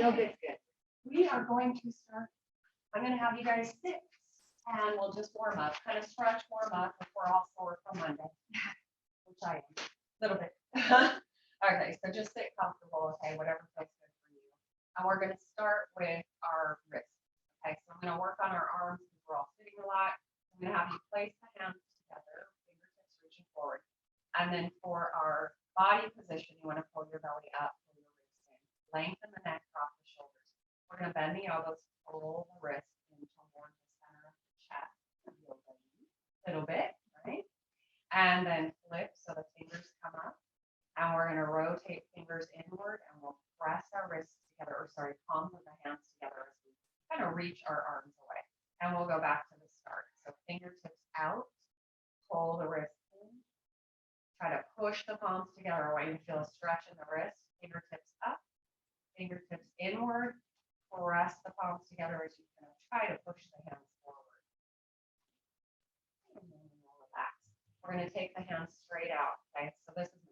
No big good. We are going to start. I'm going to have you guys sit and we'll just warm up, kind of stretch, warm up if we're all sore from Monday, which I am a little bit. Okay, so just sit comfortable, okay, whatever feels good for you. And we're going to start with our wrists. Okay, so I'm going to work on our arms because we're all sitting a lot. I'm going to have you place the hands together, fingertips reaching forward. And then for our body position, you want to pull your belly up, pull your wrists in. Lengthen the neck, drop the shoulders. We're going to bend the elbows, pull the wrists in toward the center of the chest. A little bit, right? And then flip so the fingers come up. And we're going to rotate fingers inward and we'll press our wrists together, or sorry, palms of the hands together as we kind of reach our arms away. And we'll go back to the start. So fingertips out, pull the wrists in. Try to push the palms together. I want you to feel a stretch in the wrist. Fingertips up, fingertips inward. Press the palms together as you kind of try to push the hands forward. And then we'll relax. We're going to take the hands straight out. Okay, so this is.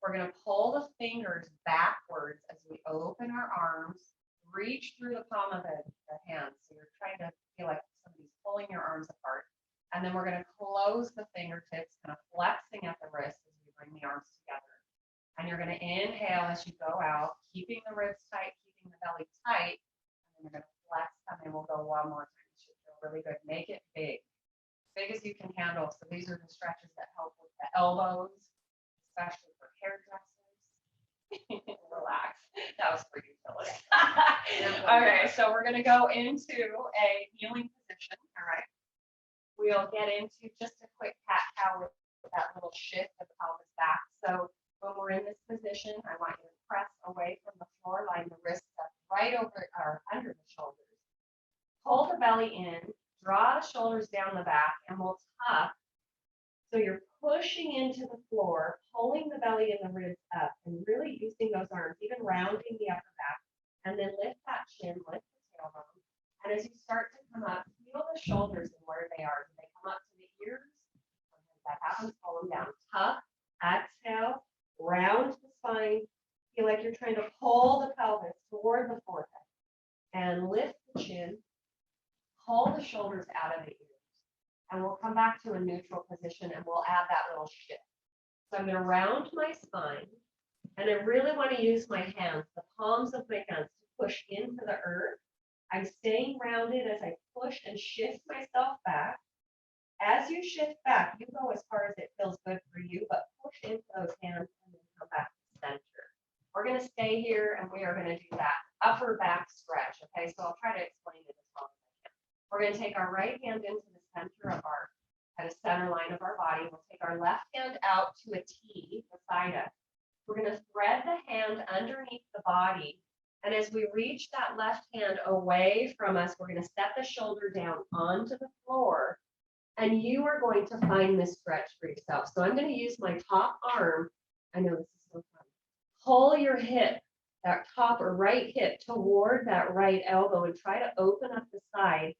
We're going to pull the fingers backwards as we open our arms, reach through the palm of the hands. So you're trying to feel like somebody's pulling your arms apart. And then we're going to close the fingertips, kind of flexing at the wrists as we bring the arms together. And you're going to inhale as you go out, keeping the ribs tight, keeping the belly tight. And then you're going to flex them and we'll go one more time. It should feel really good. Make it big as you can handle. So these are the stretches that help with the elbows, especially for hairdressers. Relax. That was for you, Phyllis. Okay, so we're going to go into a kneeling position. All right. We'll get into just a quick cat-cow with that little shift of the pelvis back. So when we're in this position, I want you to press away from the floor, line the wrists up right over or under the shoulders. Pull the belly in, draw the shoulders down the back, and we'll tuck. So you're pushing into the floor, pulling the belly and the ribs up, and really using those arms, even rounding the upper back, and then lift that chin, lift the tailbone. And as you start to come up, feel the shoulders and where they are. Do they come up to the ears? Sometimes that happens, pull them down. Tuck, exhale, round the spine. Feel like you're trying to pull the pelvis toward the forehead. And lift the chin, pull the shoulders out of the ears. And we'll come back to a neutral position and we'll add that little shift. So I'm going to round my spine. And I really want to use my hands, the palms of my hands, to push into the earth. I'm staying rounded as I push and shift myself back. As you shift back, you go as far as it feels good for you, but push into those hands and then come back to center. We're going to stay here and we are going to do that upper back stretch. Okay, so I'll try to explain it as well as I can. We're going to take our right hand into the center of our, at a center line of our body. We'll take our left hand out to a T beside us. We're going to thread the hand underneath the body. And as we reach that left hand away from us, we're going to set the shoulder down onto the floor. And you are going to find this stretch for yourself. So I'm going to use my top arm. I know this is so fun. Pull your hip, that top or right hip toward that right elbow and try to open up the side.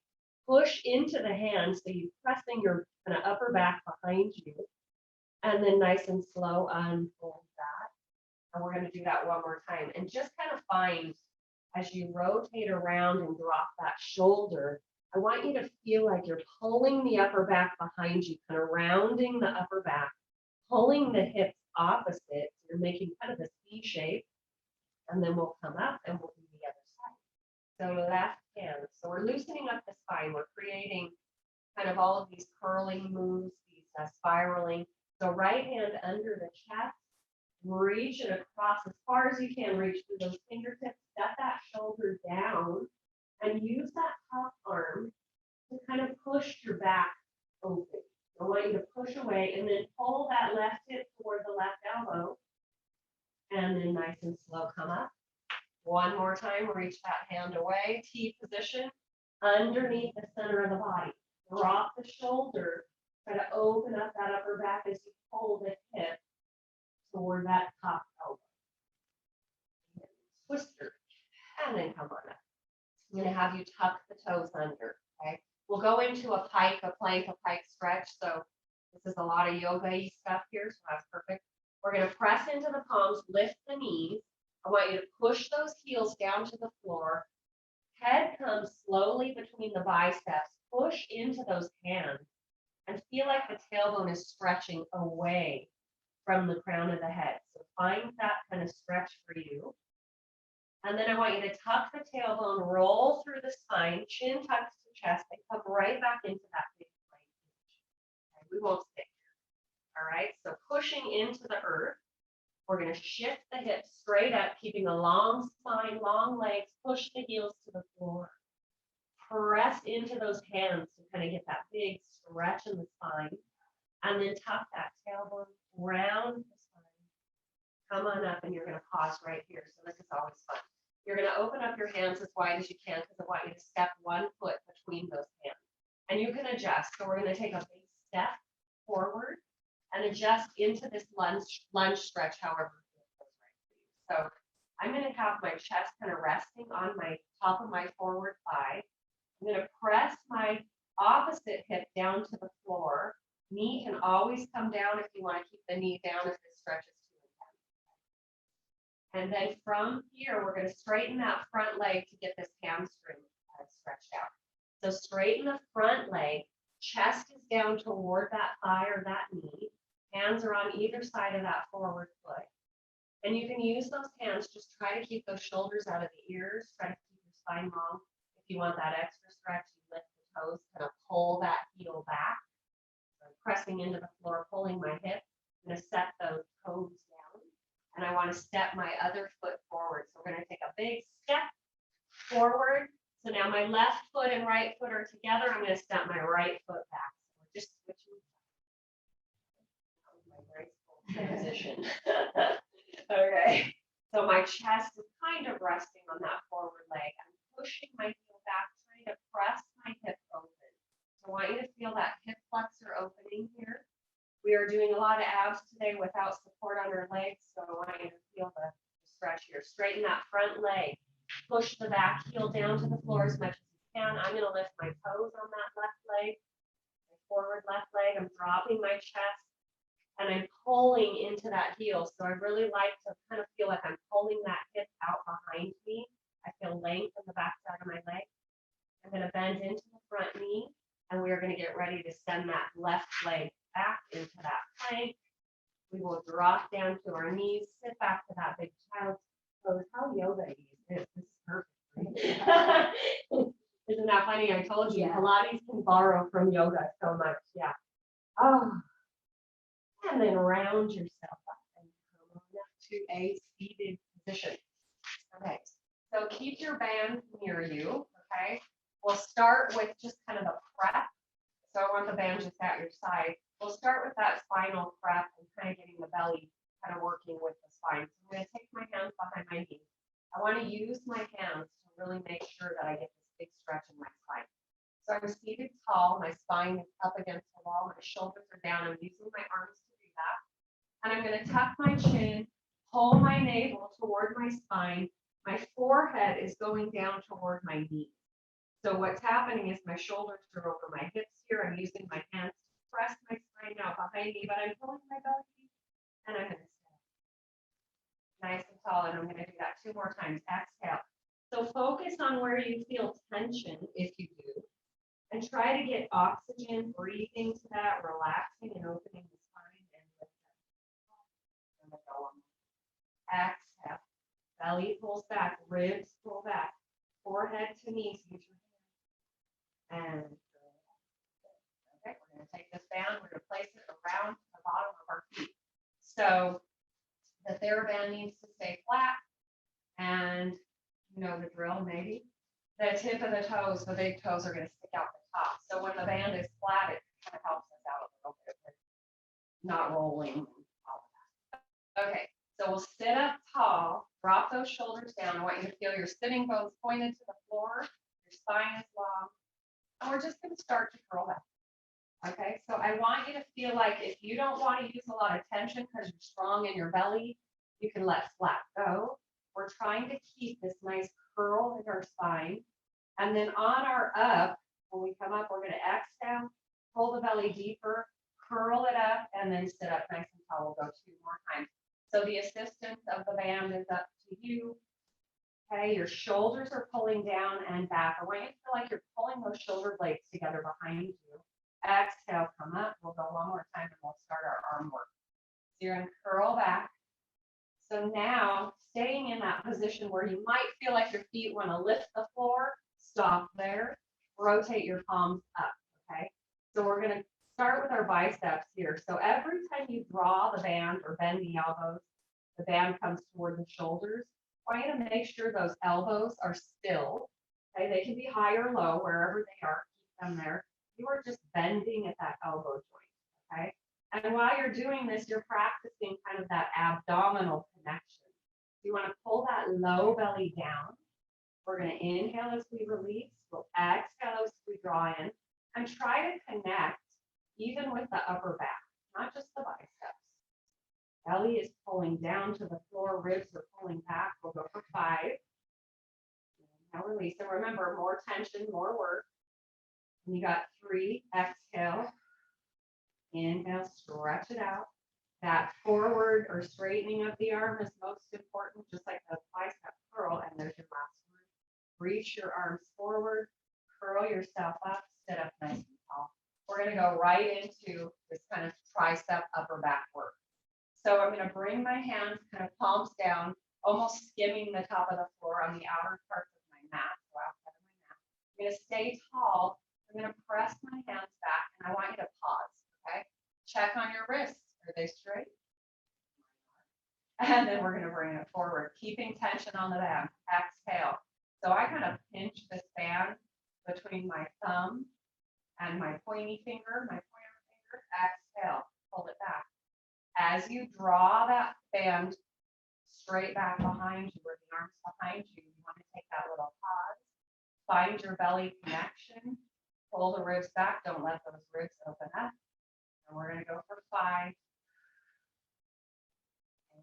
Push into the hand so you're pressing your kind of upper back behind you. And then nice and slow unfold that. And we're going to do that one more time. And just kind of find as you rotate around and drop that shoulder, I want you to feel like you're pulling the upper back behind you, kind of rounding the upper back, pulling the hips opposite. So you're making kind of a C shape. And then we'll come up and we'll do the other side. So left hand. So we're loosening up the spine. We're creating kind of all of these curling moves, these spiraling. So right hand under the chest. Reach it across as far as you can. Reach through those fingertips. Set that shoulder down. And use that top arm to kind of push your back open. I want you to push away and then pull that left hip toward the left elbow. And then nice and slow come up. One more time, reach that hand away. T position underneath the center of the body. Drop the shoulder. Try to open up that upper back as you pull the hip toward that top elbow. Twister. And then come on up. I'm going to have you tuck the toes under, okay? We'll go into a pike, a plank, a pike stretch. So this is a lot of yoga-y stuff here, so that's perfect. We're going to press into the palms, lift the knees, I want you to push those heels down to the floor. Head comes slowly between the biceps. Push into those hands and feel like the tailbone is stretching away from the crown of the head. So find that kind of stretch for you. And then I want you to tuck the tailbone, roll through the spine, chin tucks to chest, and come right back into that big plank. Okay, we won't stick here. All right, so pushing into the earth. We're going to shift the hips straight up, keeping a long spine, long legs, push the heels to the floor. Press into those hands to kind of get that big stretch in the spine. And then tuck that tailbone round the spine. Come on up, and you're going to pause right here. So this is always fun. You're going to open up your hands as wide as you can because I want you to step one foot between those hands. And you can adjust. So we're going to take a big step forward and adjust into this lunge stretch, however it feels right for you. So I'm going to have my chest kind of resting on my top of my forward thigh. I'm going to press my opposite hip down to the floor. Knee can always come down if you want to keep the knee down if this stretches too intense. And then from here, we're going to straighten that front leg to get this hamstring stretched out. So straighten the front leg. Chest is down toward that thigh or that knee. Hands are on either side of that forward foot. And you can use those hands, just try to keep those shoulders out of the ears, try to keep your spine long. If you want that extra stretch, you lift the toes, kind of pull that heel back. So I'm pressing into the floor, pulling my hip. I'm going to set those toes down. And I want to step my other foot forward. So we're going to take a big step forward. So now my left foot and right foot are together. I'm going to step my right foot back. So we're just switching. Transition. Okay, so my chest is kind of resting on that forward leg. I'm pushing my heel back, trying to press my hip open. So I want you to feel that hip flexor opening here. We are doing a lot of abs today without support on our legs, so I want you to feel the stretch here. Straighten that front leg. Push the back heel down to the floor as much as you can. I'm going to lift my toes on that left leg, my forward left leg. I'm dropping my chest. And I'm pulling into that heel. So I really like to kind of feel like I'm pulling that hip out behind me. I feel length in the back side of my leg. I'm going to bend into the front knee, and we are going to get ready to send that left leg back into that plank. We will drop down to our knees, sit back to that big child's pose. How yoga is this? This is perfect. Isn't that funny? I told you, Pilates can borrow from yoga so much. Yeah. Oh. And then round yourself up and come on up to a seated position. Okay, so keep your band near you, okay? We'll start with just kind of the prep. So I want the band just at your side. We'll start with that spinal prep and kind of getting the belly kind of working with the spine. So I'm going to take my hands behind my knees. I want to use my hands to really make sure that I get this big stretch in my spine. So I'm seated tall, my spine is up against the wall, my shoulders are down. I'm using my arms to do that. And I'm going to tuck my chin, pull my navel toward my spine. My forehead is going down toward my knees. So what's happening is my shoulders are over my hips here. I'm using my hands to press my spine out behind me, but I'm pulling my belly and I'm going to stand nice and tall. And I'm going to do that 2 more times. Exhale. So focus on where you feel tension if you do. And try to get oxygen, breathing to that, relaxing and opening the spine and lift up. Exhale. Belly pulls back, ribs pull back, forehead to knees. Use your hand. And okay, we're going to take this band, we're going to place it around the bottom of our feet. So the Theraband needs to stay flat, and you know the drill maybe. The tip of the toes, the big toes are going to stick out the top. So when the band is flat, it kind of helps us out a little bit with not rolling and all of that. Okay, so we'll sit up tall, drop those shoulders down. I want you to feel your sitting bones pointed to the floor, your spine is long, and we're just going to start to curl back. Okay, so I want you to feel like if you don't want to use a lot of tension because you're strong in your belly, you can let flat go. We're trying to keep this nice curl in our spine. And then on our up, when we come up, we're going to exhale, pull the belly deeper, curl it up, and then sit up nice and tall. We'll go 2 more times. So the assistance of the band is up to you. Okay, your shoulders are pulling down and back. I want you to feel like you're pulling those shoulder blades together behind you. Exhale, come up. We'll go one more time and we'll start our arm work. So you're going to curl back. So now, staying in that position where you might feel like your feet want to lift the floor, stop there. Rotate your palms up, okay? So we're going to start with our biceps here. So every time you draw the band or bend the elbows, the band comes toward the shoulders. I want you to make sure those elbows are still. Okay, they can be high or low, wherever they are, keep them there. You are just bending at that elbow joint, okay? And while you're doing this, you're practicing kind of that abdominal connection. You want to pull that low belly down. We're going to inhale as we release. We'll exhale as we draw in. And try to connect even with the upper back, not just the biceps. Belly is pulling down to the floor, ribs are pulling back. We'll go for 5. Now release. And remember, more tension, more work. And you got 3, exhale. Inhale, stretch it out. That forward or straightening of the arm is most important, just like the bicep curl. And there's your last one. Reach your arms forward, curl yourself up, sit up nice and tall. We're going to go right into this kind of tricep upper back work. So I'm going to bring my hands kind of palms down, almost skimming the top of the floor on the outer parts of my mat. So outside of my mat. I'm going to stay tall. I'm going to press my hands back, and I want you to pause, okay? Check on your wrists. Are they straight? And then we're going to bring it forward, keeping tension on the band. Exhale. So I kind of pinch this band between my thumb and my pointy finger, my pointer finger. Exhale. Hold it back. As you draw that band straight back behind you, or the arms behind you, you want to take that little pause. Find your belly connection. Pull the ribs back. Don't let those ribs open up. And we're going to go for 5.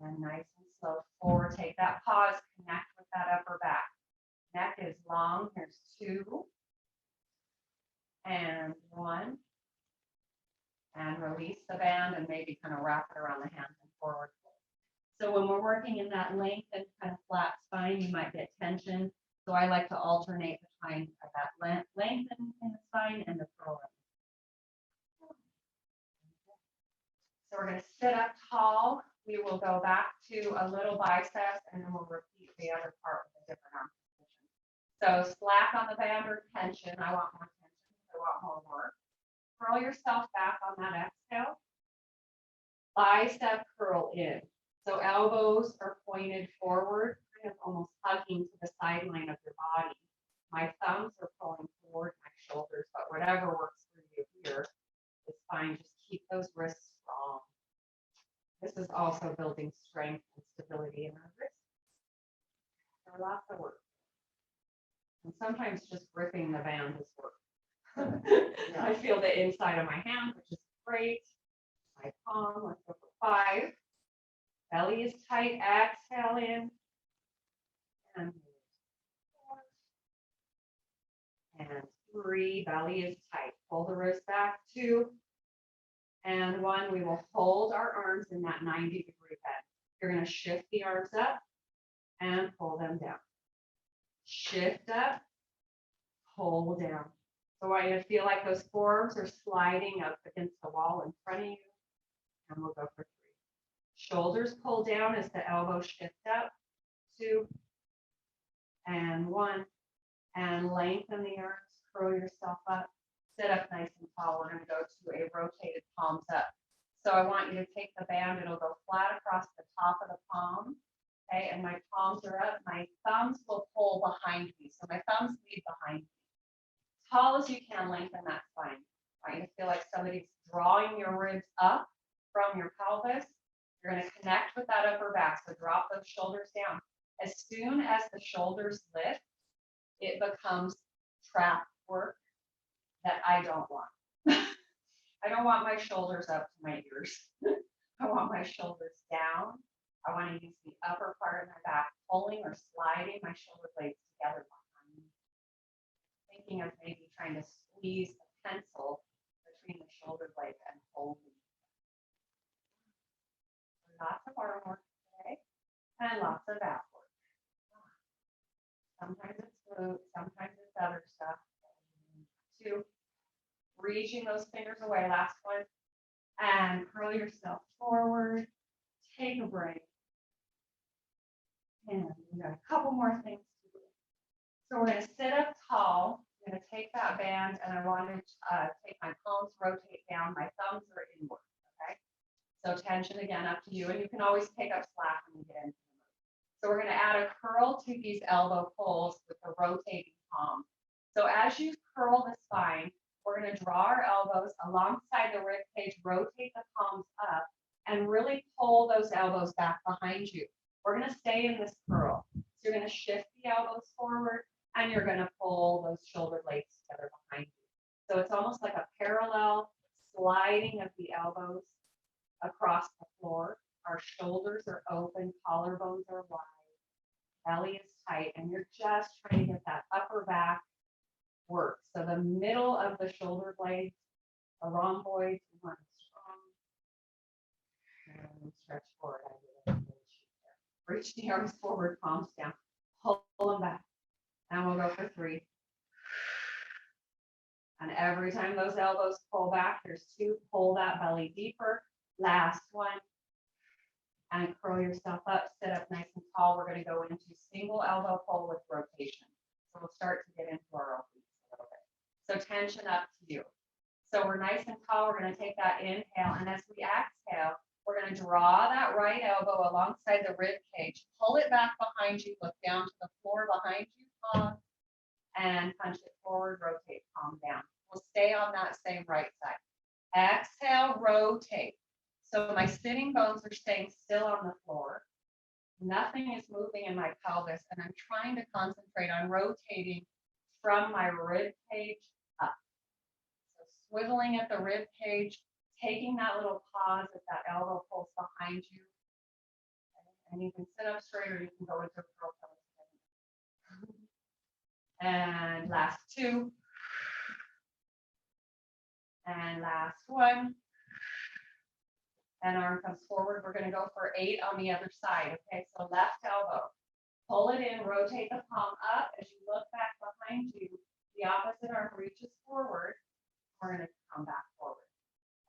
And nice and slow. 4. Take that pause. Connect with that upper back. Neck is long. Here's 2. And 1. And release the band and maybe kind of wrap it around the hands and forward. So when we're working in that lengthened kind of flat spine, you might get tension. So I like to alternate between that lengthen in the spine and the curl. So we're going to sit up tall. We will go back to a little biceps, and then we'll repeat the other part with a different arm position. So slack on the band or tension. I want more tension. I want more work. Curl yourself back on that exhale. Bicep curl in. So elbows are pointed forward, kind of almost hugging to the sideline of your body. My thumbs are pulling toward my shoulders, but whatever works for you here is fine. Just keep those wrists strong. This is also building strength and stability in our wrists. There are lots of work. And sometimes just gripping the band is work. I feel the inside of my hand, which is great. My palm, let's go for 5. Belly is tight, exhale in. And 4. And 3, belly is tight. Pull the wrist back, 2. And 1, we will hold our arms in that 90-degree bend. You're going to shift the arms up and pull them down. Shift up, pull down. So I want you to feel like those forearms are sliding up against the wall in front of you. And we'll go for 3. Shoulders pull down as the elbows shift up. 2. And 1. And lengthen the arms. Curl yourself up. Sit up nice and tall. We're going to go to a rotated palms up. So I want you to take the band. It'll go flat across the top of the palm. Okay, and my palms are up. My thumbs will pull behind me. So my thumbs lead behind me. Tall as you can, lengthen that spine. I want you to feel like somebody's drawing your ribs up from your pelvis. You're going to connect with that upper back. So drop those shoulders down. As soon as the shoulders lift, it becomes trap work that I don't want. I don't want my shoulders up to my ears. I want my shoulders down. I want to use the upper part of my back, pulling or sliding my shoulder blades together behind me. Thinking of maybe trying to squeeze the pencil between the shoulder blades and hold me. Lots of arm work. Sometimes it's glute, sometimes it's other stuff. 2, reaching those fingers away, last one, and curl yourself forward, take a break, and we got a couple more things to do. So we're going to sit up tall, I'm going to take that band, and I want to take my palms, rotate down, my thumbs are inward, okay? So tension again up to you, and you can always take up slack when you get into the move. So we're going to add a curl to these elbow pulls with the rotating palm. So as you curl the spine, we're going to draw our elbows alongside the rib cage, rotate the palms up, and really pull those elbows back behind you. We're going to stay in this curl. So you're going to shift the elbows forward, and you're going to pull those shoulder blades together behind you. So it's almost like a parallel sliding of the elbows across the floor. Our shoulders are open, collarbones are wide, belly is tight, and you're just trying to get that upper back work. So the middle of the shoulder blades, the rhomboids, we want strong. And stretch forward. Reach the arms forward, palms down. Pull them back. And we'll go for 3. And every time those elbows pull back, there's 2. Pull that belly deeper. Last one. And curl yourself up. Sit up nice and tall. We're going to go into single elbow pull with rotation. So we'll start to get into our obliques a little bit. So tension up to you. So we're nice and tall. We're going to take that inhale. And as we exhale, we're going to draw that right elbow alongside the rib cage. Pull it back behind you. Look down to the floor behind you. Pause. And punch it forward. Rotate. Palm down. We'll stay on that same right side. Exhale. Rotate. So my sitting bones are staying still on the floor. Nothing is moving in my pelvis. And I'm trying to concentrate on rotating from my rib cage up. So swiveling at the rib cage, taking that little pause as that elbow pulls behind you. And you can sit up straight or you can go into a curl pose. And last 2. And last 1. And arm comes forward. We're going to go for 8 on the other side. Okay, so left elbow. Pull it in, rotate the palm up. As you look back behind you, the opposite arm reaches forward. We're going to come back forward.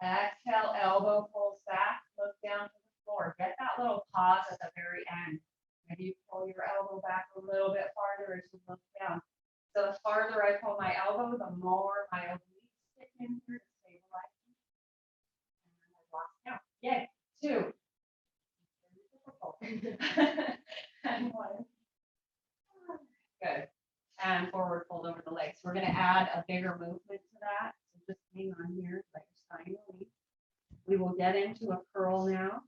Exhale, elbow pulls back, look down to the floor. Get that little pause at the very end. Maybe you pull your elbow back a little bit farther as you look down. So the farther I pull my elbow, the more my obliques stick in here to stabilize me. And I lost count. Yay, 2. And 1. Good. And forward fold over the legs. We're going to add a bigger movement to that. So just hang on here, let your spine release. We will get into a curl now.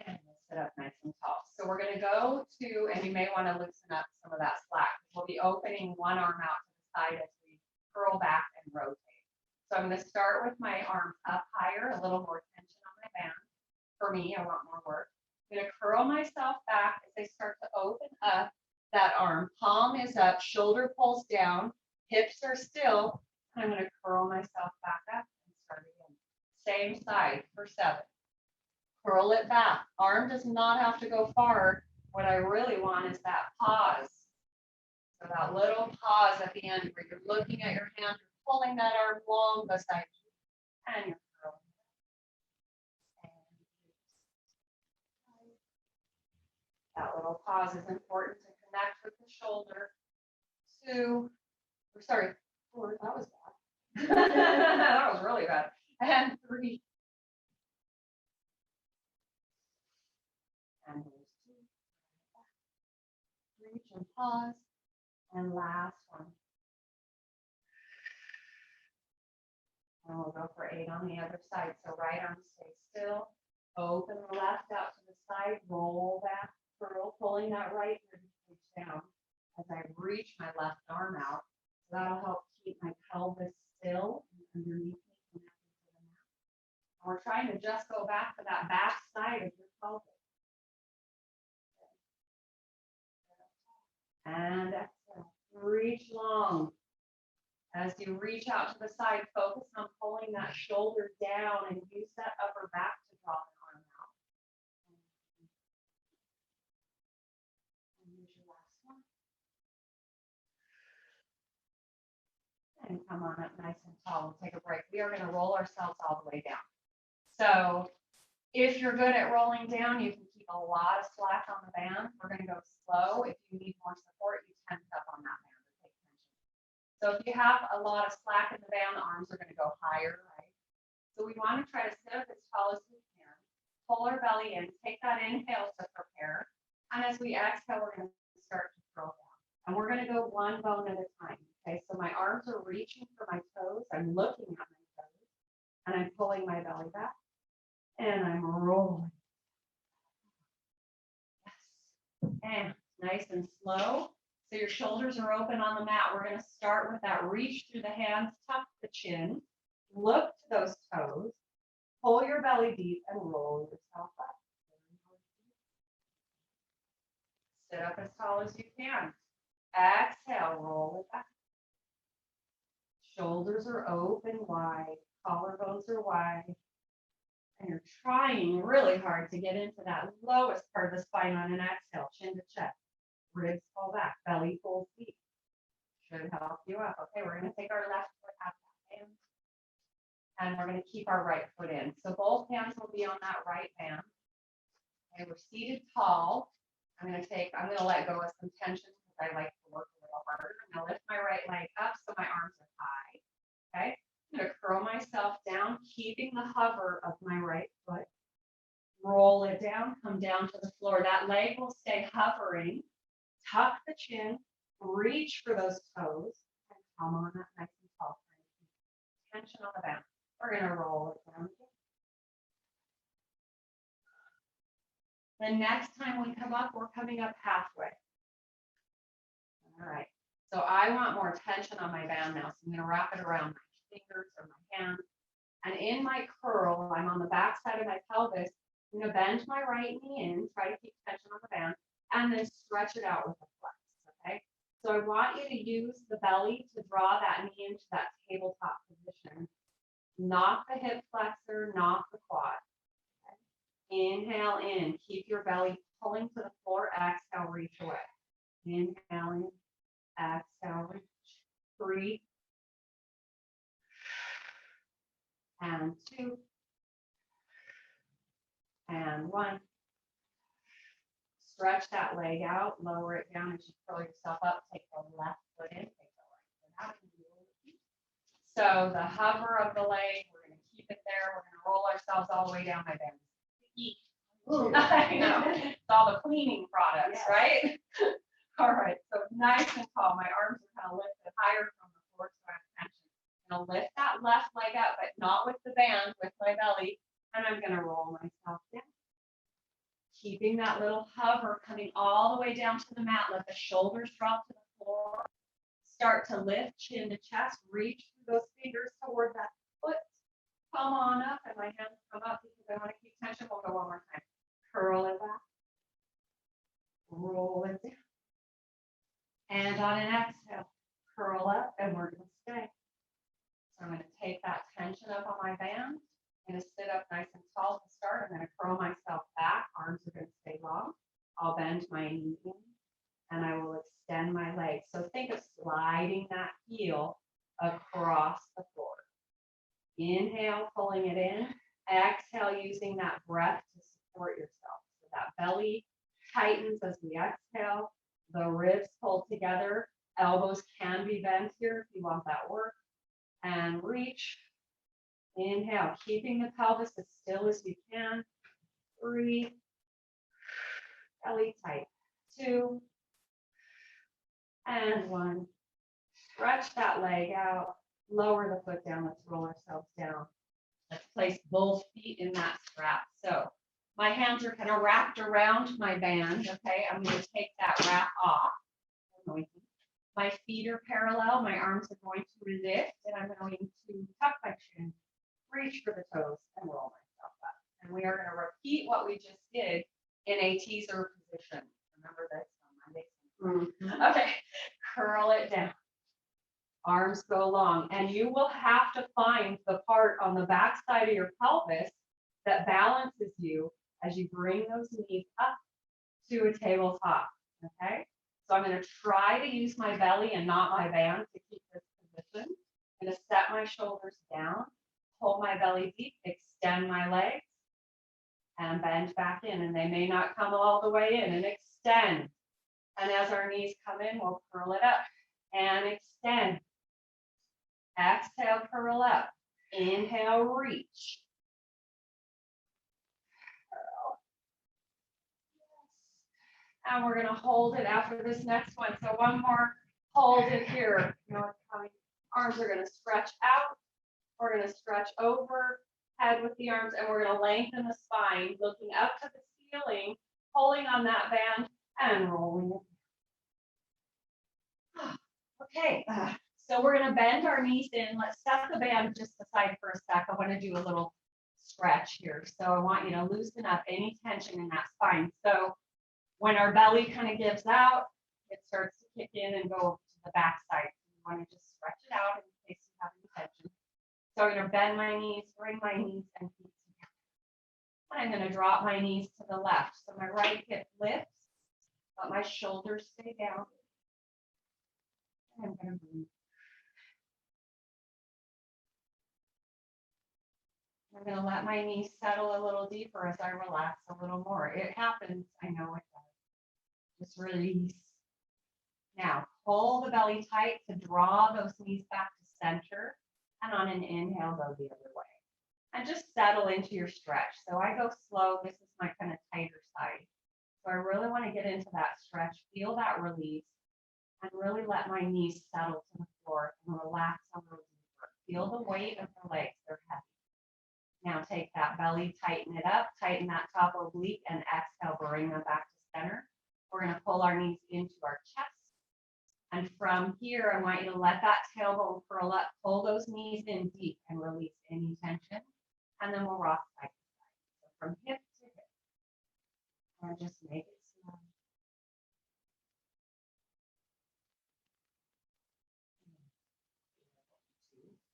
And we'll sit up nice and tall. So we're going to go to, and you may want to loosen up some of that slack. We'll be opening one arm out to the side as we curl back and rotate. So I'm going to start with my arms up higher, a little more tension on my band. For me, I want more work. I'm going to curl myself back as I start to open up that arm. Palm is up, shoulder pulls down, hips are still. I'm going to curl myself back up and start again. Same side for 7. Curl it back. Arm does not have to go far. What I really want is that pause. So that little pause at the end where you're looking at your hand, you're pulling that arm long beside you, and you're curling. That little pause is important to connect with the shoulder. 2, sorry, 4, that was bad. That was really bad. And 3. And there's 2. Reach and pause. And last one. And we'll go for 8 on the other side. So right arm stay still. Open the left out to the side. Roll back. Curl, pulling that right rib cage down as I reach my left arm out. So that'll help keep my pelvis still and underneath me connected to the mat. And we're trying to just go back to that back side of your pelvis. And exhale. Reach long. As you reach out to the side, focus on pulling that shoulder down and use that upper back to draw the arm out. And here's your last one. and come on up nice and tall. We'll take a break. We are going to roll ourselves all the way down. So if you're good at rolling down, you can keep a lot of slack on the band. We're going to go slow. If you need more support, you tense up on that band or take tension. So if you have a lot of slack in the band, the arms are going to go higher, right? So we want to try to sit up as tall as we can. Pull our belly in. Take that inhale to prepare. And as we exhale, we're going to start to curl down. And we're going to go one bone at a time. Okay, so my arms are reaching for my toes. I'm looking at my toes. And I'm pulling my belly back. And I'm rolling. Yes. And nice and slow. So your shoulders are open on the mat. We're going to start with that reach through the hands, tuck the chin, look to those toes, pull your belly deep, and roll yourself up. Sit up as tall as you can. Exhale, roll it back. Shoulders are open wide, collarbones are wide. And you're trying really hard to get into that lowest part of the spine on an exhale, chin to chest. Ribs pull back, belly pulls deep. Should help you up. Okay, we're going to take our left foot out that hand. And we're going to keep our right foot in. So both hands will be on that right band. Okay, we're seated tall. I'm going to let go of some tension because I like to work a little harder. I'm going to lift my right leg up so my arms are high. Okay. I'm going to curl myself down, keeping the hover of my right foot. Roll it down, come down to the floor. That leg will stay hovering. Tuck the chin, reach for those toes, and come on up nice and tall. Tension on the back. We're going to roll it down. The next time we come up, we're coming up halfway. All right. So I want more tension on my band now. So I'm going to wrap it around my fingers or my hands. And in my curl, I'm on the back side of my pelvis. I'm going to bend my right knee in, try to keep tension on the band, and then stretch it out with a flex, okay? So I want you to use the belly to draw that knee into that tabletop position. Not the hip flexor, not the quad. Okay? Inhale in, keep your belly pulling to the floor, exhale, reach away. Inhale in, exhale, reach. 3, and 2, and 1. Stretch that leg out, lower it down as you curl yourself up. Take the left foot in, take the right foot out. So the hover of the leg, we're going to keep it there. We're going to roll ourselves all the way down my band. I know. It's all the cleaning products, yes. Right? All right. So nice and tall. My arms are kind of lifted higher from the floor, so I have tension. I'm going to lift that left leg up, but not with the band, with my belly. And I'm going to roll myself down. Keeping that little hover coming all the way down to the mat. Let the shoulders drop to the floor. Start to lift chin to chest. Reach through those fingers toward that foot. Come on up, and my hands come up because I want to keep tension. We'll go one more time. Curl it back. Roll it down. And on an exhale, curl up, and we're going to stay. So I'm going to take that tension up on my band. I'm going to sit up nice and tall to start. I'm going to curl myself back. Arms are going to stay long. I'll bend my knee in, and I will extend my legs. So think of sliding that heel across the floor. Inhale, pulling it in. Exhale, using that breath to support yourself. So that belly tightens as we exhale. The ribs pull together. Elbows can be bent here if you want that work. And reach. Inhale, keeping the pelvis as still as you can. 3, belly tight. 2, and 1. Stretch that leg out. Lower the foot down. Let's roll ourselves down. Let's place both feet in that strap. So my hands are kind of wrapped around my band. Okay, I'm going to take that wrap off. My feet are parallel. My arms are going to lift, and I'm going to tuck my chin, reach for the toes, and roll myself up. And we are going to repeat what we just did in a teaser position. Remember this on Monday? Okay, curl it down. Arms go long, and you will have to find the part on the back side of your pelvis that balances you as you bring those knees up to a tabletop. Okay, so I'm going to try to use my belly and not my band to keep this position. I'm going to set my shoulders down, pull my belly deep, extend my legs, and bend back in. And they may not come all the way in, and extend. And as our knees come in, we'll curl it up and extend. Exhale, curl up. Inhale, reach. Curl. Yes. And we're going to hold it after this next one. So one more, hold it here. You know, arms are going to stretch out. We're going to stretch overhead with the arms, and we're going to lengthen the spine, looking up to the ceiling, pulling on that band and rolling it. Okay, so we're going to bend our knees in. Let's set the band just aside for a sec. I want to do a little stretch here. So I want you to loosen up any tension in that spine. So when our belly kind of gives out, it starts to kick in and go to the back side. You want to just stretch it out in case you have any tension. So I'm going to bend my knees, bring my knees and feet together. And I'm going to drop my knees to the left. So my right hip lifts, but my shoulders stay down. And I'm going to breathe. I'm going to let my knees settle a little deeper as I relax a little more. It happens. I know it does. Just release. Now, pull the belly tight to draw those knees back to center. And on an inhale, go the other way. And just settle into your stretch. So I go slow. This is my kind of tighter side. So I really want to get into that stretch, feel that release, and really let my knees settle to the floor and relax a little deeper. Feel the weight of the legs, they're heavy. Now take that belly, tighten it up, tighten that top oblique, and exhale, bring them back to center. We're going to pull our knees into our chest. And from here, I want you to let that tailbone curl up, pull those knees in deep and release any tension. And then we'll rock side to side. So from hip to hip. And just make it slow.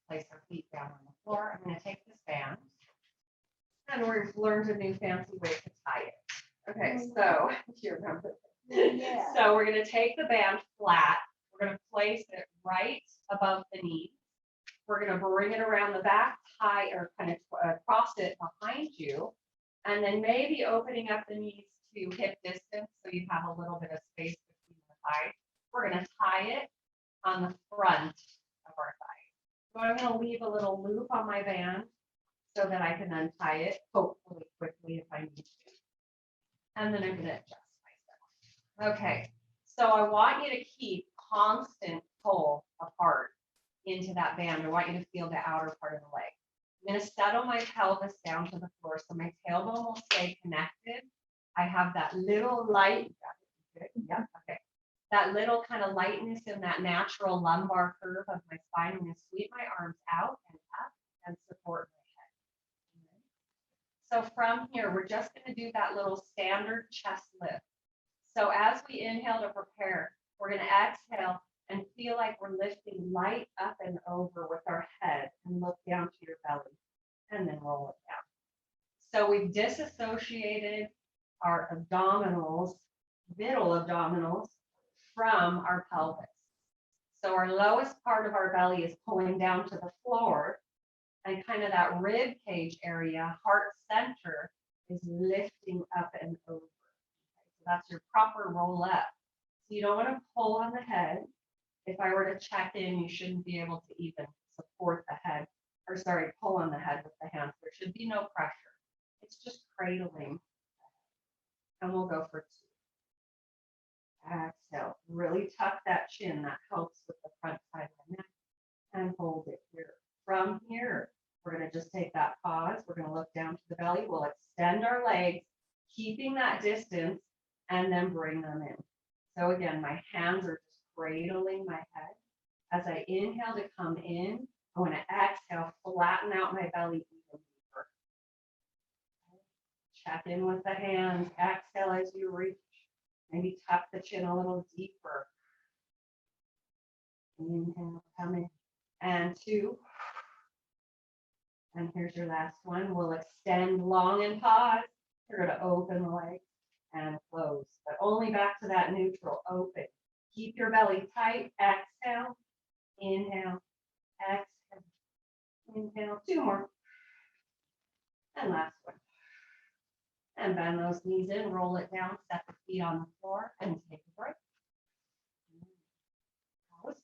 Place our feet down on the floor. I'm going to take this band. And we've learned a new fancy way to tie it. Okay, so do you remember? Yeah. So we're going to take the band flat. We're going to place it right above the knee. We're going to bring it around the back, tie or kind of cross it behind you, and then maybe opening up the knees to hip distance so you have a little bit of space between the thighs. We're going to tie it on the front of our thigh. So I'm going to leave a little loop on my band so that I can untie it, hopefully quickly if I need to. And then I'm going to adjust myself. Okay, so I want you to keep constant pull apart into that band. I want you to feel the outer part of the leg. I'm going to settle my pelvis down to the floor so my tailbone will stay connected. I have that little light, yeah, okay. That little kind of lightness in that natural lumbar curve of my spine. I'm going to sweep my arms out and up and support my head. So from here, we're just going to do that little standard chest lift. So as we inhale to prepare, we're going to exhale and feel like we're lifting light up and over with our head and look down to your belly and then roll it down. So we've disassociated our abdominals, middle abdominals, from our pelvis. So our lowest part of our belly is pulling down to the floor, and kind of that rib cage area, heart center, is lifting up and over. So that's your proper roll up. So you don't want to pull on the head. If I were to check in, you shouldn't be able to even support the head, or sorry, pull on the head with the hands. There should be no pressure. It's just cradling. And we'll go for 2. Exhale, really tuck that chin. That helps with the front side of the neck. And hold it here. From here, we're going to just take that pause. We're going to look down to the belly. We'll extend our legs, keeping that distance, and then bring them in. So again, my hands are just cradling my head. As I inhale to come in, I want to exhale, flatten out my belly even deeper. Check in with the hands. Exhale as you reach. Maybe tuck the chin a little deeper. Inhale, come in. And 2. And here's your last one. We'll extend long and pause. You're going to open the legs and close, but only back to that neutral, open. Keep your belly tight. Exhale, inhale, Exhale. Inhale. 2 more. And last one. And bend those knees in, roll it down, set the feet on the floor, and take a break. That was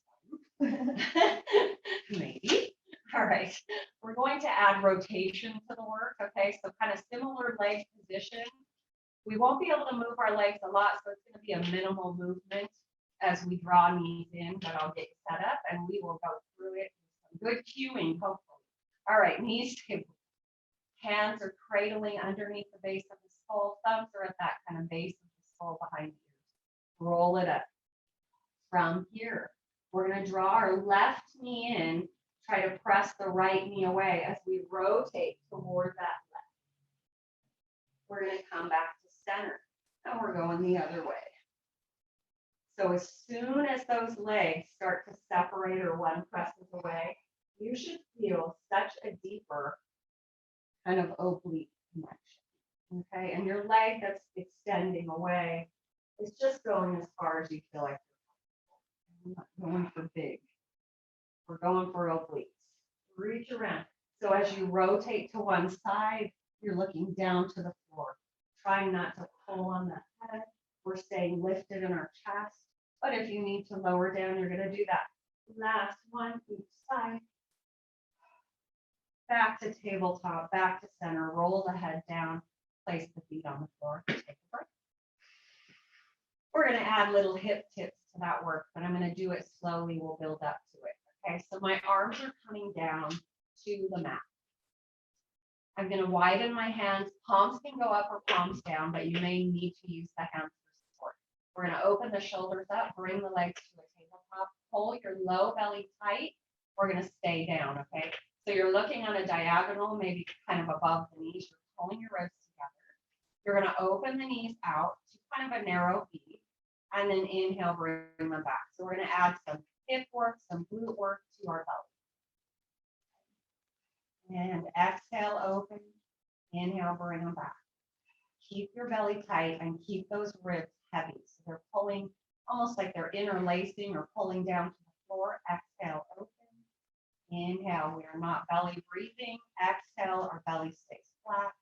fun. Maybe. All right. We're going to add rotation to the work. Okay, so kind of similar leg position. We won't be able to move our legs a lot, so it's going to be a minimal movement as we draw knees in, but I'll get set up and we will go through it with some good cueing, hopefully. All right, knees to hands are cradling underneath the base of the skull. Thumbs are at that kind of base of the skull behind the ears. Roll it up. From here, we're going to draw our left knee in, try to press the right knee away as we rotate toward that left. We're going to come back to center, and we're going the other way. So as soon as those legs start to separate or one presses away, you should feel such a deeper kind of oblique connection, okay? And your leg that's extending away is just going as far as you feel like you're not going for big. We're going for obliques. Reach around. So as you rotate to one side, you're looking down to the floor, trying not to pull on the head. We're staying lifted in our chest, but if you need to lower down, you're going to do that. Last one, each side. Back to tabletop, back to center, roll the head down, place the feet on the floor, take a break. We're going to add little hip tips to that work, but I'm going to do it slowly. We'll build up to it. Okay, so my arms are coming down to the mat. I'm going to widen my hands. Palms can go up or palms down, but you may need to use the hands for support. We're going to open the shoulders up, bring the legs to a tabletop, pull your low belly tight. We're going to stay down, okay? So you're looking on a diagonal, maybe kind of above the knees. You're pulling your ribs together. You're going to open the knees out to kind of a narrow V, and then inhale, bring them back. So we're going to add some hip work, some glute work to our belly. And exhale, open. Inhale, bring them back. Keep your belly tight and keep those ribs heavy. So they're pulling almost like they're interlacing or pulling down to the floor. Exhale, open. Inhale, we are not belly breathing. Exhale, our belly stays flat.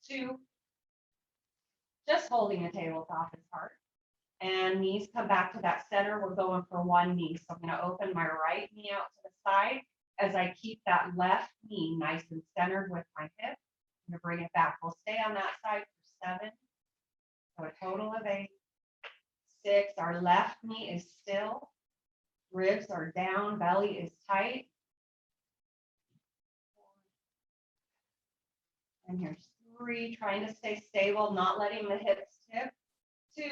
2, just holding a tabletop is hard. And knees come back to that center. We're going for one knee. So I'm going to open my right knee out to the side as I keep that left knee nice and centered with my hip. I'm going to bring it back. We'll stay on that side for 7. So a total of 8. 6, our left knee is still. Ribs are down, belly is tight. And here's 3, trying to stay stable, not letting the hips tip. 2,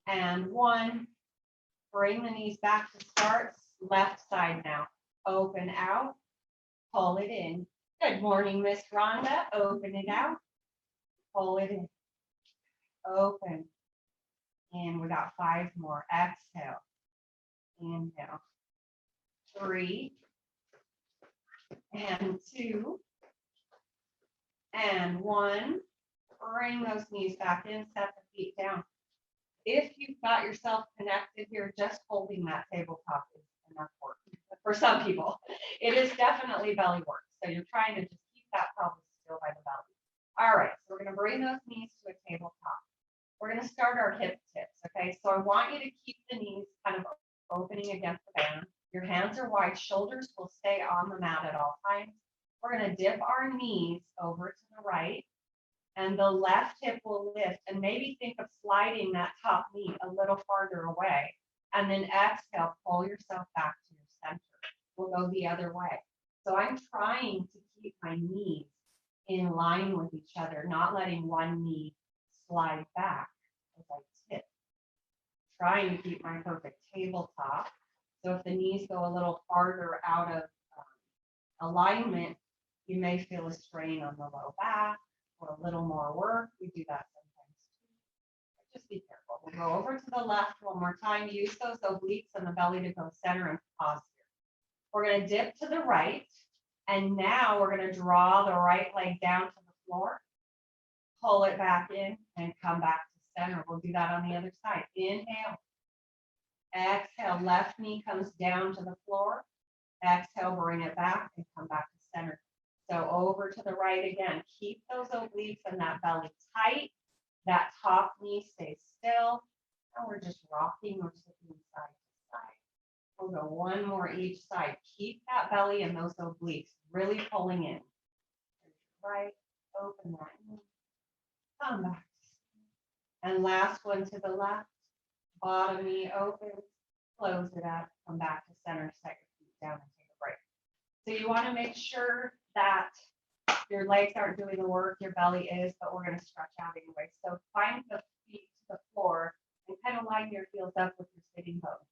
and 1. Bring the knees back to start. Left side now. Open out. Pull it in. Good morning, Miss Rhonda. Open it out. Pull it in. Open. And we got 5 more. Exhale. Inhale. 3. And 2. And 1. Bring those knees back in. Set the feet down. If you've got yourself connected here, just holding that tabletop is enough work. For some people, it is definitely belly work. So you're trying to just keep that pelvis still by the belly. All right, so we're going to bring those knees to a tabletop. We're going to start our hip tips, okay? So I want you to keep the knees kind of opening against the band. Your hands are wide, shoulders will stay on the mat at all times. We're going to dip our knees over to the right, and the left hip will lift, and maybe think of sliding that top knee a little farther away, and then exhale, pull yourself back to your center. We'll go the other way. So I'm trying to keep my knees in line with each other, not letting one knee slide back as I tip. Trying to keep my perfect tabletop. So if the knees go a little farther out of alignment, you may feel a strain on the low back or a little more work. We do that sometimes too. But just be careful. We'll go over to the left one more time. Use those obliques and the belly to go center and pause here. We're going to dip to the right. And now we're going to draw the right leg down to the floor. Pull it back in and come back to center. We'll do that on the other side. Inhale. Exhale. Left knee comes down to the floor. Exhale, bring it back and come back to center. So over to the right again. Keep those obliques and that belly tight. That top knee stays still. And we're just rocking or slipping side to side. We'll go one more each side. Keep that belly and those obliques really pulling in. Right, open that knee. Come back. And last one to the left. Bottom knee open. Close it up. Come back to center. Set your feet down and take a break. So you want to make sure that your legs aren't doing the work, your belly is, but we're going to stretch out anyway. So find the feet to the floor and kind of line your heels up with your sitting bones.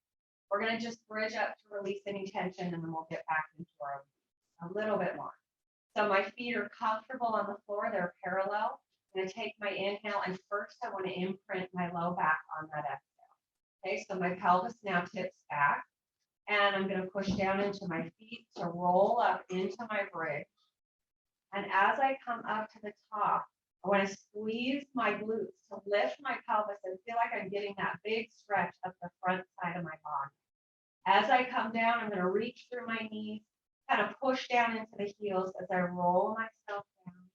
We're going to just bridge up to release any tension, and then we'll get back into our a little bit more. So my feet are comfortable on the floor. They're parallel. I'm going to take my inhale, and first I want to imprint my low back on that exhale. Okay, so my pelvis now tips back, and I'm going to push down into my feet to roll up into my bridge. And as I come up to the top, I want to squeeze my glutes to lift my pelvis and feel like I'm getting that big stretch up the front side of my body. As I come down, I'm going to reach through my knees, kind of push down into the heels as I roll myself down.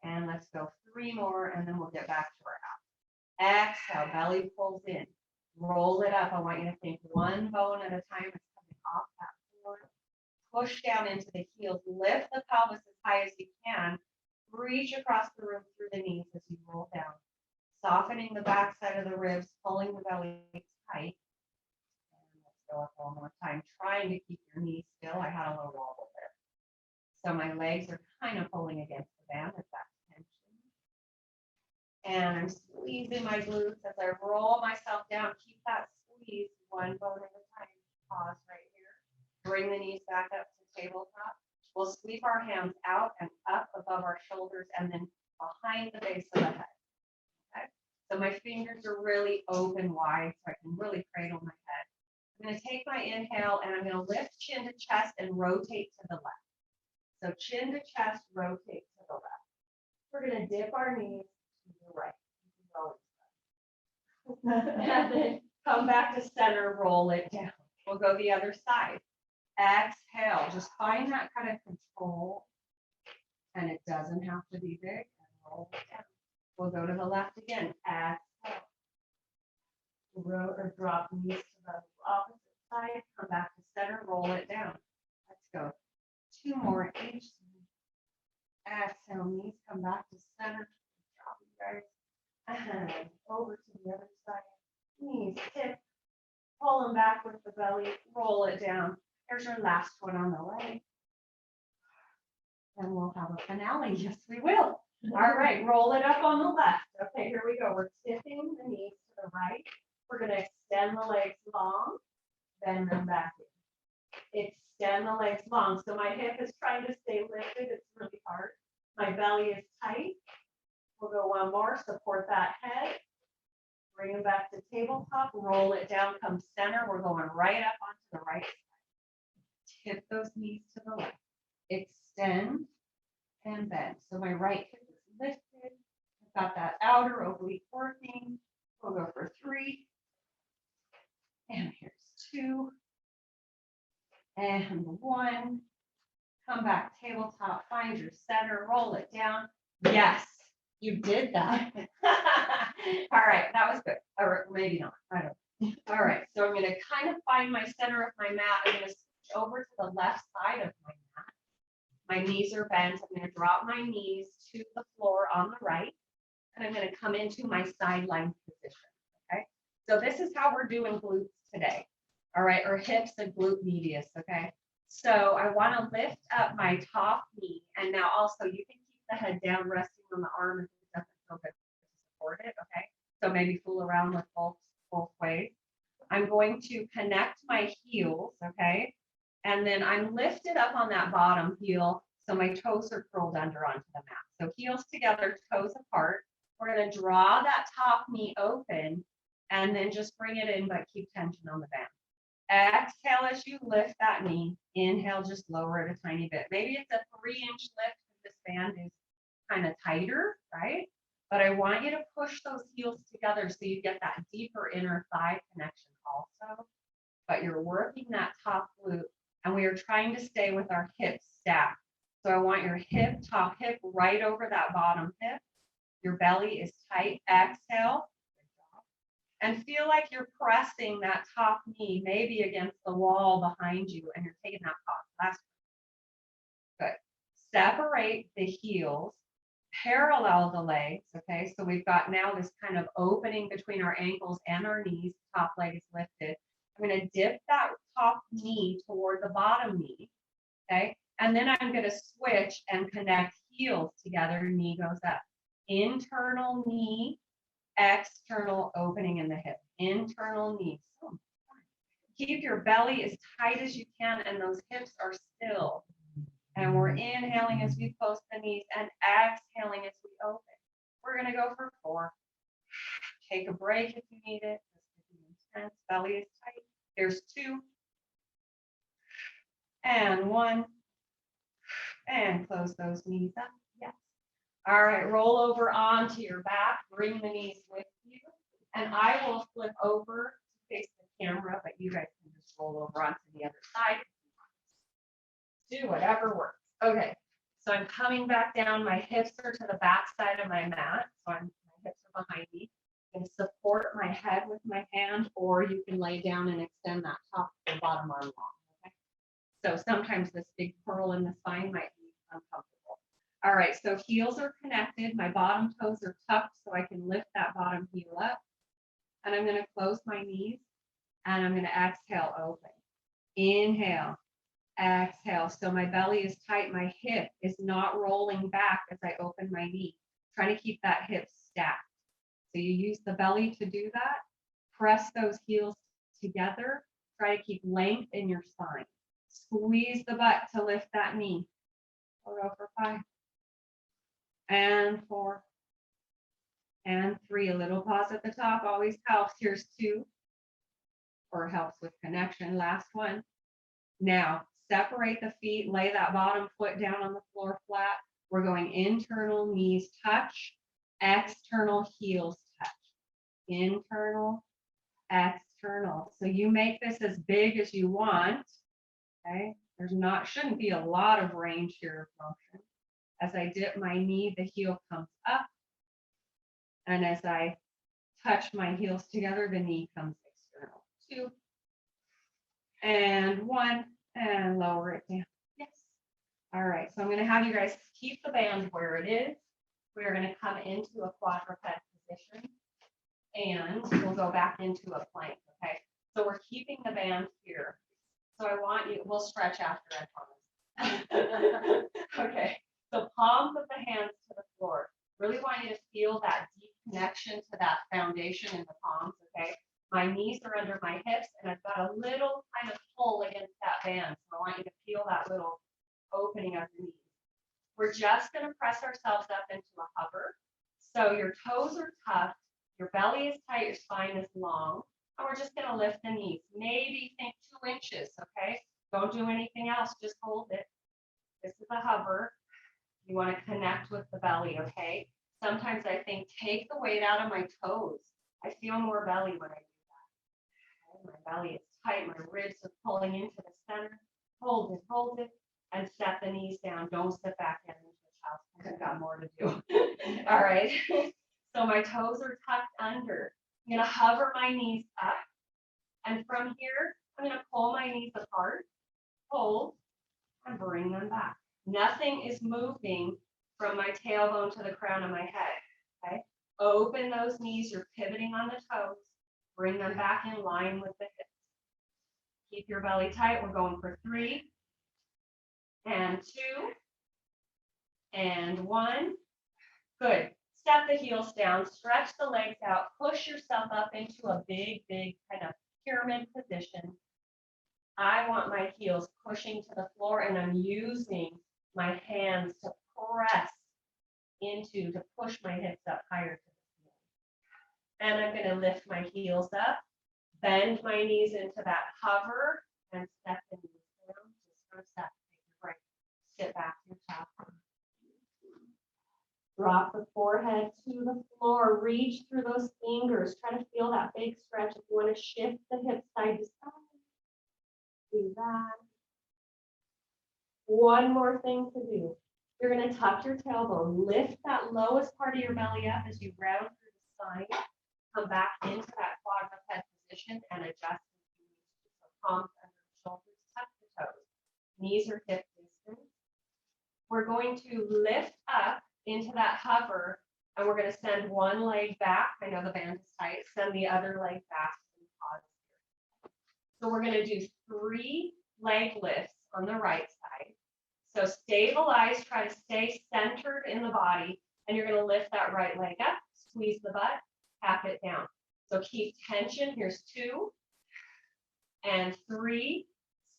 And let's go 3 more, and then we'll get back to our out. Exhale, belly pulls in. Roll it up. I want you to think one bone at a time is coming off that floor. Push down into the heels. Lift the pelvis as high as you can. Reach across the room through the knees as you roll down. Softening the back side of the ribs, pulling the belly tight. And let's go up one more time. Trying to keep your knees still. I had a little wobble there. So my legs are kind of pulling against the band at that tension. And I'm squeezing my glutes as I roll myself down. Keep that squeeze one bone at a time. Pause right here. Bring the knees back up to tabletop. We'll sweep our hands out and up above our shoulders and then behind the base of the head. Okay? So my fingers are really open wide so I can really cradle my head. I'm going to take my inhale and I'm going to lift chin to chest and rotate to the left. So chin to chest, rotate to the left. We're going to dip our knees to the right. And then come back to center, roll it down. We'll go the other side. Exhale, just find that kind of control. And it doesn't have to be big. And roll it down. We'll go to the left again. Exhale. Roll or drop knees to the opposite side. Come back to center, roll it down. Let's go. 2 more each. Exhale, knees come back to center. Drop you guys. And over to the other side. Knees tip. Pull them back with the belly. Roll it down. Here's our last one on the leg. And we'll have a finale. Yes, we will. All right, roll it up on the left. Okay, here we go. We're tipping the knees to the right. We're going to extend the legs long, bend them back in. Extend the legs long. So my hip is trying to stay lifted. It's really hard. My belly is tight. We'll go one more. Support that head. Bring them back to tabletop. Roll it down. Come center. We're going right up onto the right side. Tip those knees to the left. Extend and bend. So my right hip is lifted. I've got that outer oblique working. We'll go for 3. And here's 2. And 1. Come back, tabletop, find your center, roll it down. Yes, you did that. All right, that was good. Or maybe not. I don't know. All right, so I'm going to kind of find my center of my mat. I'm going to switch over to the left side of my mat. My knees are bent. I'm going to drop my knees to the floor on the right. And I'm going to come into my sideline position. Okay, so this is how we're doing glutes today. All right, or hips and glute medius. Okay, so I want to lift up my top knee. And now also you can keep the head down, resting on the arm if it doesn't feel good to support it. Okay, so maybe fool around with both ways. I'm going to connect my heels. Okay, and then I'm lifted up on that bottom heel. So my toes are curled under onto the mat. So heels together, toes apart. We're going to draw that top knee open and then just bring it in, but keep tension on the band. Exhale as you lift that knee. Inhale, just lower it a tiny bit. Maybe it's a 3-inch lift if this band is kind of tighter, right? But I want you to push those heels together so you get that deeper inner thigh connection also. but you're working that top glute, and we are trying to stay with our hips stacked. So I want your top hip right over that bottom hip. Your belly is tight. Exhale. And feel like you're pressing that top knee maybe against the wall behind you, and you're taking that pause. Last one. Good. Separate the heels, parallel the legs, okay? So we've got now this kind of opening between our ankles and our knees. Top leg is lifted. I'm going to dip that top knee toward the bottom knee, okay? And then I'm going to switch and connect heels together. Knee goes up. Internal knee, external opening in the hip. Internal knee. So keep your belly as tight as you can, and those hips are still. And we're inhaling as we close the knees and exhaling as we open. We're going to go for 4. Take a break if you need it. Intense. Belly is tight. Here's 2. And 1. And close those knees up. Yes. All right. Roll over onto your back. Bring the knees with you. And I will flip over to face the camera, but you guys can just roll over onto the other side. Do whatever works. Okay, so I'm coming back down. My hips are to the back side of my mat. So my hips are behind me. I can support my head with my hand, or you can lay down and extend that top to the bottom arm long. Okay? So sometimes this big curl in the spine might be uncomfortable. All right, so heels are connected. My bottom toes are tucked so I can lift that bottom heel up. And I'm going to close my knees, and I'm going to exhale, open. Inhale. Exhale. So my belly is tight. My hip is not rolling back as I open my knee. Trying to keep that hip stacked. So you use the belly to do that. Press those heels together. Try to keep length in your spine. Squeeze the butt to lift that knee. We'll go for 5. And 4. And 3. A little pause at the top always helps. Here's 2. Or helps with connection. Last one. Now, separate the feet, lay that bottom foot down on the floor flat. We're going internal knees touch, external heels touch. Internal, external. So you make this as big as you want. Okay. Shouldn't be a lot of range here of motion. As I dip my knee, the heel comes up. And as I touch my heels together, the knee comes external. 2. And 1, and lower it down. Yes. All right, so I'm going to have you guys keep the band where it is. We're going to come into a quadruped position, and we'll go back into a plank, okay? So we're keeping the band here. So I want you, we'll stretch after, I promise. Okay, so palms of the hands to the floor. Really want you to feel that deep connection to that foundation in the palms, okay? My knees are under my hips, and I've got a little kind of pull against that band. So I want you to feel that little opening of the knees. We're just going to press ourselves up into a hover. So your toes are tucked, your belly is tight, your spine is long, and we're just going to lift the knees. Maybe think 2 inches, okay? Don't do anything else, just hold it. This is a hover. You want to connect with the belly, okay? Sometimes I think, take the weight out of my toes. I feel more belly when I do. My belly is tight, my ribs are pulling into the center. Hold it, and set the knees down. Don't sit back down into the child's pose. I've got more to do. All right. So my toes are tucked under. I'm going to hover my knees up. And from here, I'm going to pull my knees apart, hold, and bring them back. Nothing is moving from my tailbone to the crown of my head. Okay. Open those knees. You're pivoting on the toes. Bring them back in line with the hips. Keep your belly tight. We're going for 3, and 2, and 1. Good. Step the heels down. Stretch the legs out. Push yourself up into a big kind of pyramid position. I want my heels pushing to the floor, and I'm using my hands to press to push my hips up higher to the ceiling. And I'm going to lift my heels up, bend my knees into that hover, and step the knees down just for a second. Take a break. Sit back to your top. Drop the forehead to the floor. Reach through those fingers. Try to feel that big stretch. If you want to shift the hips side to side, one more thing to do. You're going to tuck your tailbone, lift that lowest part of your belly up as you round through the spine. Come back into that quadruped position and adjust. So palms under the shoulders, tuck the toes. Knees are hip distance. We're going to lift up into that hover, and we're going to send one leg back. I know the band is tight. Send the other leg back to the pause here. So we're going to do 3 leg lifts on the right side. So stabilize, try to stay centered in the body, and you're going to lift that right leg up, squeeze the butt, tap it down. So keep tension. Here's 2 and 3.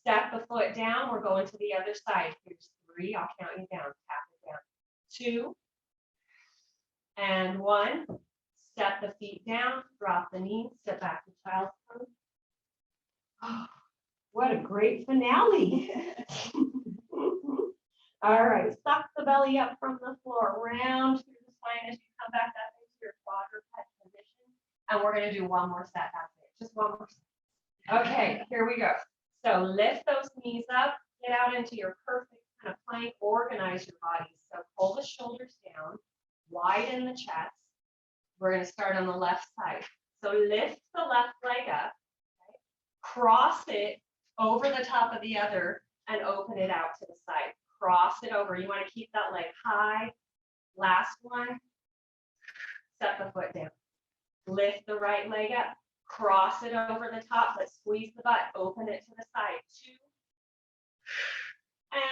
Step the foot down. We're going to the other side. Here's 3. I'll count you down. Tap it down. 2 and 1. Step the feet down. Drop the knees. Step back to child's pose. Oh, what a great finale. All right. Suck the belly up from the floor. Round through the spine as you come back up into your quadruped position. And we're going to do one more set. That's it. Just one more set. Okay, here we go. So lift those knees up, get out into your perfect kind of plank, organize your body. So pull the shoulders down, widen the chest. We're going to start on the left side. So lift the left leg up, okay? Cross it over the top of the other and open it out to the side. Cross it over. You want to keep that leg high. Last one. Set the foot down. Lift the right leg up. Cross it over the top. Let's squeeze the butt. Open it to the side. 2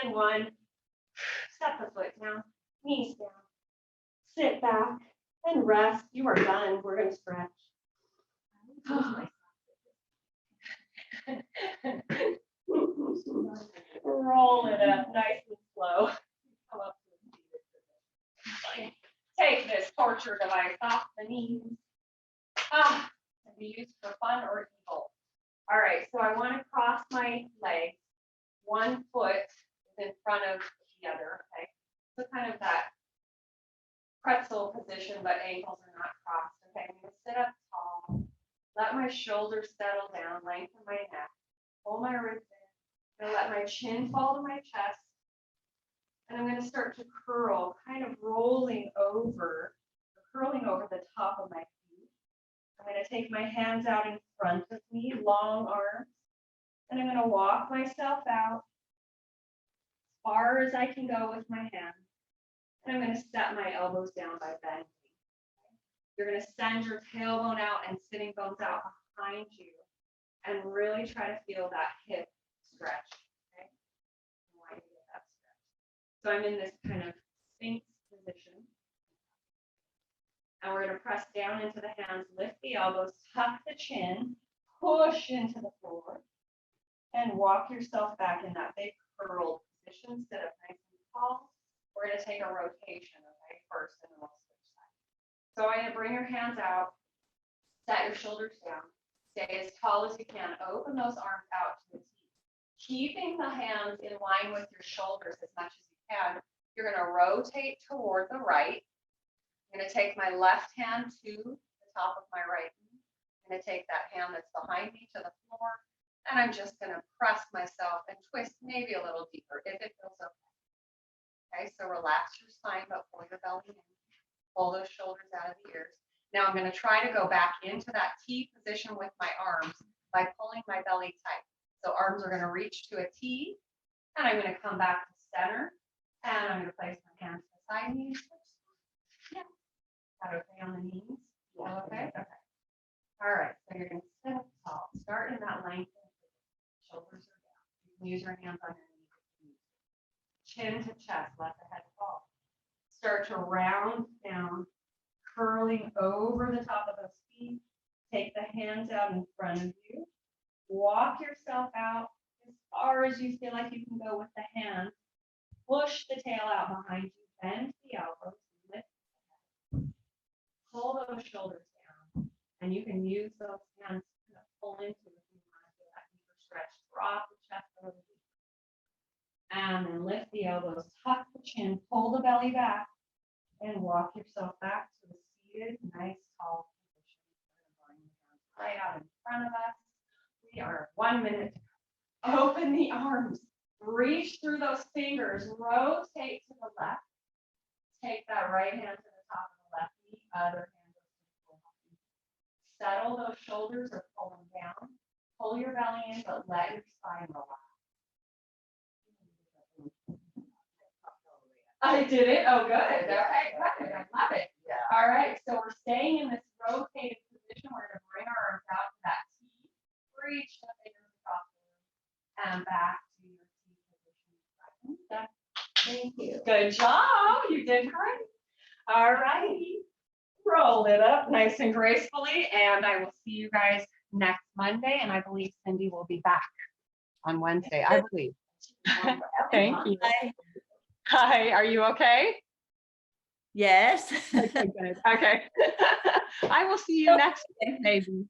and 1. Set the foot down. Knees down. Sit back and rest. You are done. We're going to stretch. Roll it up nice and slow. Come up to the take this torture device off the knees. Can be used for fun or evil. All right, so I want to cross my legs. One foot is in front of the other, okay? So kind of that pretzel position, but ankles are not crossed. Okay, I'm going to sit up tall. Let my shoulders settle down, lengthen my neck. Pull my ribs in. I'm going to let my chin fall to my chest. And I'm going to start to curl, kind of rolling over, curling over the top of my feet. I'm going to take my hands out in front of me, long arms, and I'm going to walk myself out as far as I can go with my hands. And I'm going to set my elbows down by bending. You're going to send your tailbone out and sitting bones out behind you and really try to feel that hip stretch. Okay? I want you to get that stretch. So I'm in this kind of sphinx position. And we're going to press down into the hands, lift the elbows, tuck the chin, push into the floor, and walk yourself back in that big curled position. Sit up nice and tall. We're going to take a rotation, okay, first, and then we'll switch sides. So I'm going to bring your hands out, set your shoulders down, stay as tall as you can, open those arms out to the T. Keeping the hands in line with your shoulders as much as you can, you're going to rotate toward the right. I'm going to take my left hand to the top of my right knee. I'm going to take that hand that's behind me to the floor, and I'm just going to press myself and twist maybe a little deeper if it feels okay. Okay, so relax your spine, but pull your belly in. Pull those shoulders out of the ears. Now I'm going to try to go back into that T position with my arms by pulling my belly tight. So arms are going to reach to a T, and I'm going to come back to center, and I'm going to place my hands beside me. Yeah. Is that okay on the knees? Yeah. Okay? Okay. All right. So you're going to sit up tall. Start in that length. Shoulders are down. You can use your hands underneath. Chin to chest. Let the head fall. Start to round down, curling over the top of those feet. Take the hands out in front of you. Walk yourself out as far as you feel like you can go with the hands. Push the tail out behind you. Bend the elbows. Lift the head. Pull those shoulders down, and you can use those hands to pull into if you want to do that deeper stretch. Drop the chest a little deeper. And then lift the elbows, tuck the chin, pull the belly back, and walk yourself back to the seated, nice, tall position. Right out in front of us. We are 1 minute. Open the arms. Reach through those fingers, rotate to the left. Take that right hand to the top of the left knee, other hand goes to the floor. Settle those shoulders or pull them down. Pull your belly in, but let your spine relax. I did it. Oh, good. Okay, good. I love it. Yeah. All right. So we're staying in this rotated position. We're going to bring our arms out to that T. Reach the fingers across the room and back to your T position. Thank you. Good job. You did great. All righty. Roll it up nice and gracefully. And I will see you guys next Monday. And I believe Cindy will be back on Wednesday. I believe. Thank you. Bye. Hi. Are you okay? Yes. Okay, good. Okay. I will see you next week, maybe.